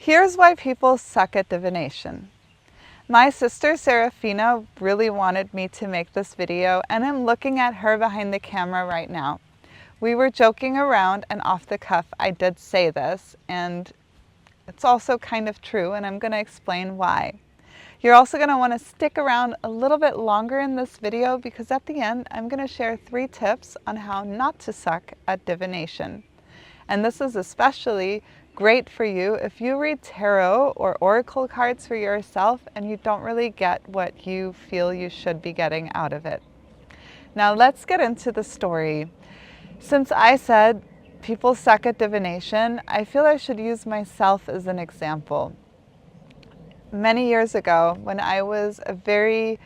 Here's why people suck at divination. My sister Serafina really wanted me to make this video, and I'm looking at her behind the camera right now. We were joking around, and off the cuff I did say this, and it's also kind of true, and I'm going to explain why. You're also going to want to stick around a little bit longer in this video because at the end I'm going to share 3 tips on how not to suck at divination. And this is especially great for you if you read tarot or oracle cards for yourself and you don't really get what you feel you should be getting out of it. Now let's get into the story. Since I said people suck at divination, I feel I should use myself as an example. Many years ago, when I was a very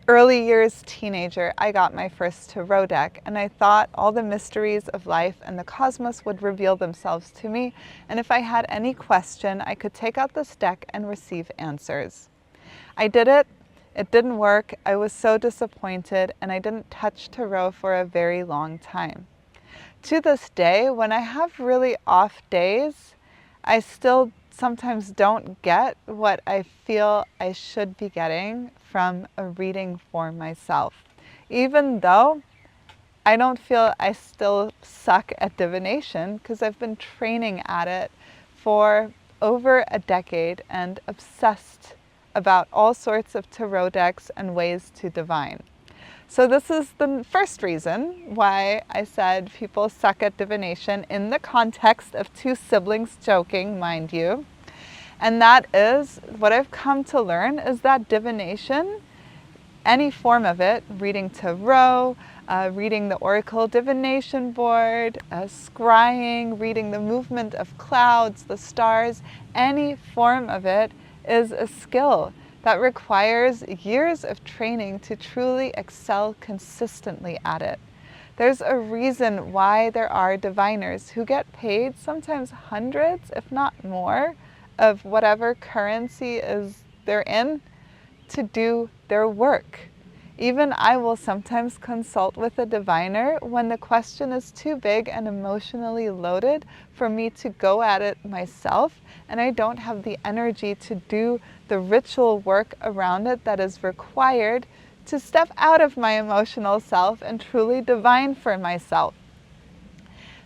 early years teenager, I got my first tarot deck, and I thought all the mysteries of life and the cosmos would reveal themselves to me, and if I had any question, I could take out this deck and receive answers. I did it. It didn't work. I was so disappointed, and I didn't touch tarot for a very long time. To this day, when I have really off days, I still sometimes don't get what I feel I should be getting from a reading for myself. Even though I don't feel I still suck at divination because I've been training at it for over a decade and obsessed about all sorts of tarot decks and ways to divine. So this is the first reason why I said people suck at divination in the context of 2 siblings joking, mind you. And that is, what I've come to learn is that divination, any form of it, reading tarot, reading the oracle divination board, scrying, reading the movement of clouds, the stars, any form of it is a skill that requires years of training to truly excel consistently at it. There's a reason why there are diviners who get paid sometimes hundreds, if not more, of whatever currency is they're in to do their work. Even I will sometimes consult with a diviner when the question is too big and emotionally loaded for me to go at it myself, and I don't have the energy to do the ritual work around it that is required to step out of my emotional self and truly divine for myself.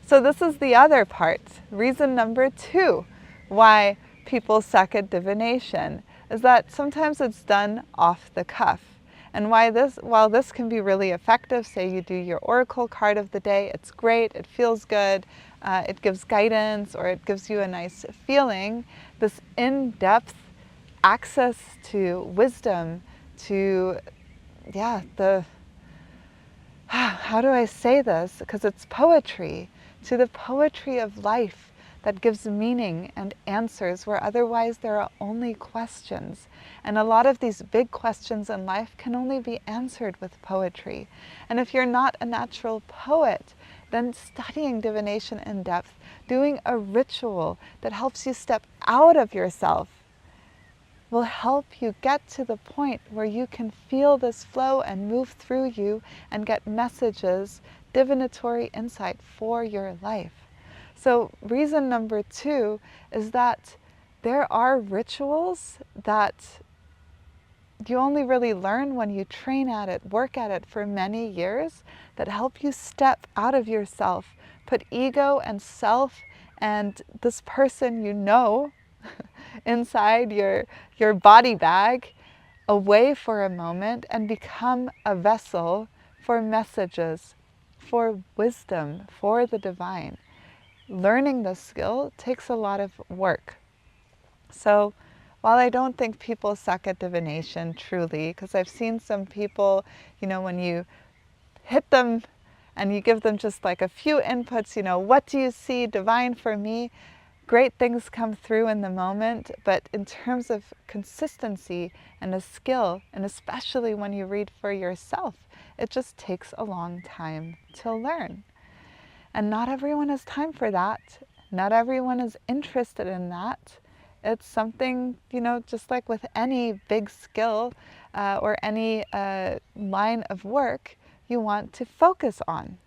So this is the other part. Reason number 2 why people suck at divination is that sometimes it's done off the cuff. And while this can be really effective, say you do your oracle card of the day, it's great, it feels good, it gives guidance, or it gives you a nice feeling, this in-depth access to wisdom, to, how do I say this? Because it's poetry, to the poetry of life that gives meaning and answers where otherwise there are only questions. And a lot of these big questions in life can only be answered with poetry. And if you're not a natural poet, then studying divination in depth, doing a ritual that helps you step out of yourself, will help you get to the point where you can feel this flow and move through you and get messages, divinatory insight for your life. So reason number 2 is that there are rituals that you only really learn when you train at it, work at it for many years, that help you step out of yourself, put ego and self and this person you know inside your body bag away for a moment and become a vessel for messages, for wisdom, for the divine. Learning this skill takes a lot of work. So while I don't think people suck at divination truly, because I've seen some people, when you hit them and you give them just like a few inputs, what do you see, divine for me? Great things come through in the moment, but in terms of consistency and a skill, and especially when you read for yourself, it just takes a long time to learn. And not everyone has time for that. Not everyone is interested in that. It's something, just like with any big skill or any line of work, you want to focus on.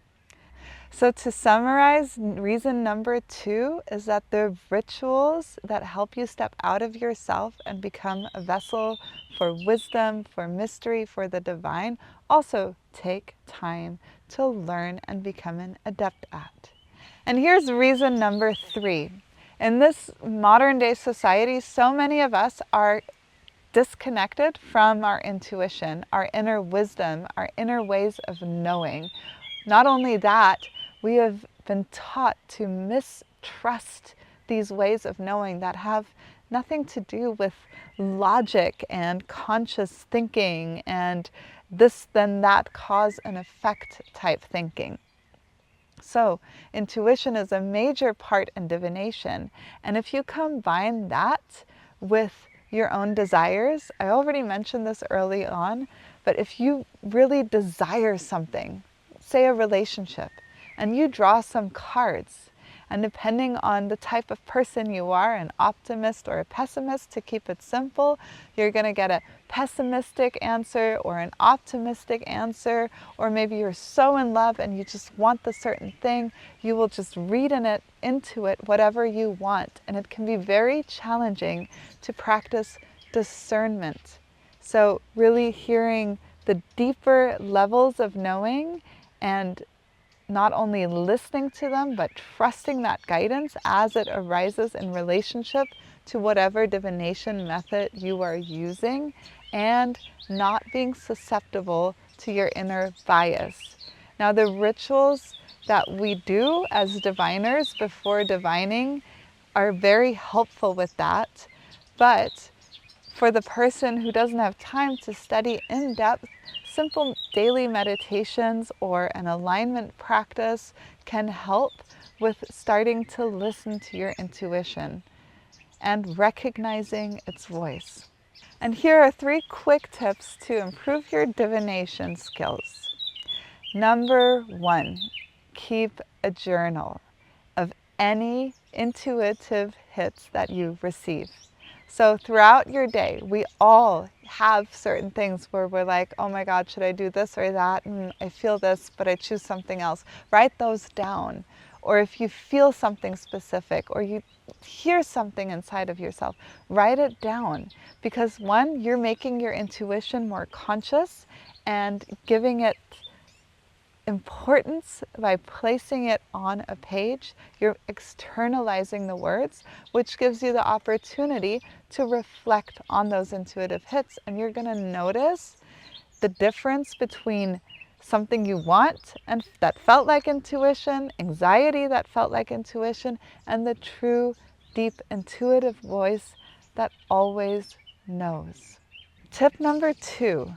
So to summarize, reason number 2 is that the rituals that help you step out of yourself and become a vessel for wisdom, for mystery, for the divine, also take time to learn and become an adept at. And here's reason number 3. In this modern day society, so many of us are disconnected from our intuition, our inner wisdom, our inner ways of knowing. Not only that, we have been taught to mistrust these ways of knowing that have nothing to do with logic and conscious thinking and this, then that, cause and effect type thinking. So intuition is a major part in divination. And if you combine that with your own desires, I already mentioned this early on, but if you really desire something, say a relationship, and you draw some cards, and depending on the type of person you are, an optimist or a pessimist, to keep it simple, you're going to get a pessimistic answer or an optimistic answer, or maybe you're so in love and you just want the certain thing, you will just read into it whatever you want. And it can be very challenging to practice discernment. So really hearing the deeper levels of knowing and not only listening to them, but trusting that guidance as it arises in relationship to whatever divination method you are using, and not being susceptible to your inner bias. Now, the rituals that we do as diviners before divining are very helpful with that, but for the person who doesn't have time to study in depth, simple daily meditations or an alignment practice can help with starting to listen to your intuition and recognizing its voice. And here are 3 quick tips to improve your divination skills. Number 1, keep a journal of any intuitive hits that you receive. So throughout your day, we all have certain things where we're like, oh my God, should I do this or that? I feel this, but I choose something else. Write those down. Or if you feel something specific or you hear something inside of yourself, write it down. Because 1, you're making your intuition more conscious and giving it importance by placing it on a page. You're externalizing the words, which gives you the opportunity to reflect on those intuitive hits. And you're going to notice the difference between something you want and that felt like intuition, anxiety that felt like intuition, and the true, deep, intuitive voice that always knows. Tip number 2,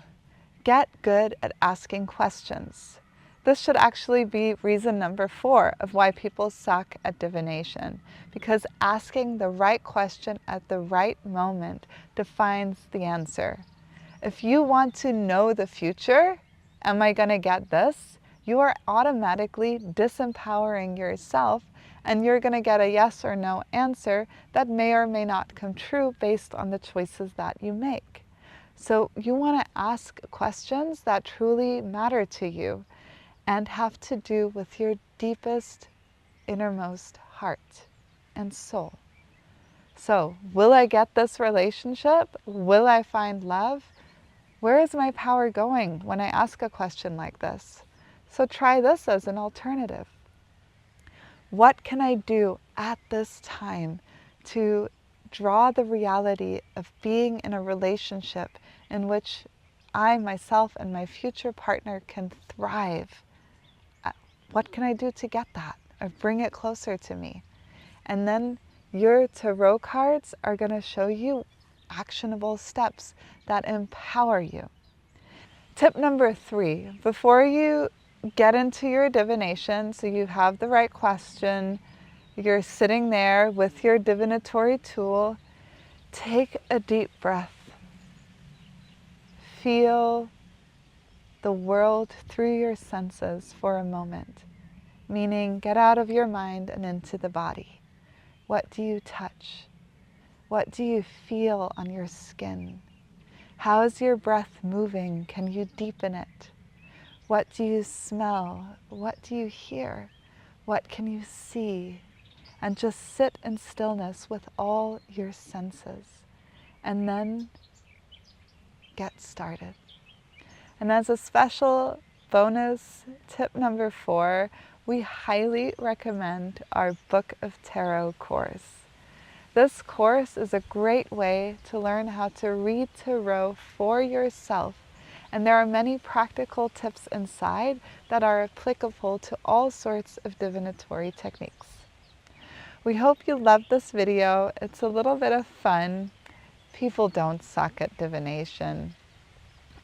get good at asking questions. This should actually be reason number 4 of why people suck at divination, because asking the right question at the right moment defines the answer. If you want to know the future, am I going to get this? You are automatically disempowering yourself, and you're going to get a yes or no answer that may or may not come true based on the choices that you make. So you want to ask questions that truly matter to you and have to do with your deepest, innermost heart and soul. So, will I get this relationship? Will I find love? Where is my power going when I ask a question like this? So try this as an alternative. What can I do at this time to draw the reality of being in a relationship in which I, myself, and my future partner can thrive? What can I do to get that or bring it closer to me? And then your tarot cards are going to show you actionable steps that empower you. Tip number 3, before you get into your divination, so you have the right question, you're sitting there with your divinatory tool, take a deep breath. Feel the world through your senses for a moment, meaning get out of your mind and into the body. What do you touch? What do you feel on your skin? How is your breath moving? Can you deepen it? What do you smell? What do you hear? What can you see? And just sit in stillness with all your senses. And then get started. And as a special bonus tip number 4, we highly recommend our Book of Tarot course. This course is a great way to learn how to read tarot for yourself, and there are many practical tips inside that are applicable to all sorts of divinatory techniques. We hope you loved this video. It's a little bit of fun. People don't suck at divination.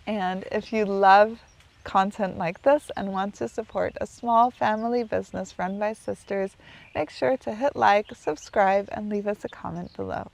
And if you love content like this and want to support a small family business run by sisters, make sure to hit like, subscribe, and leave us a comment below.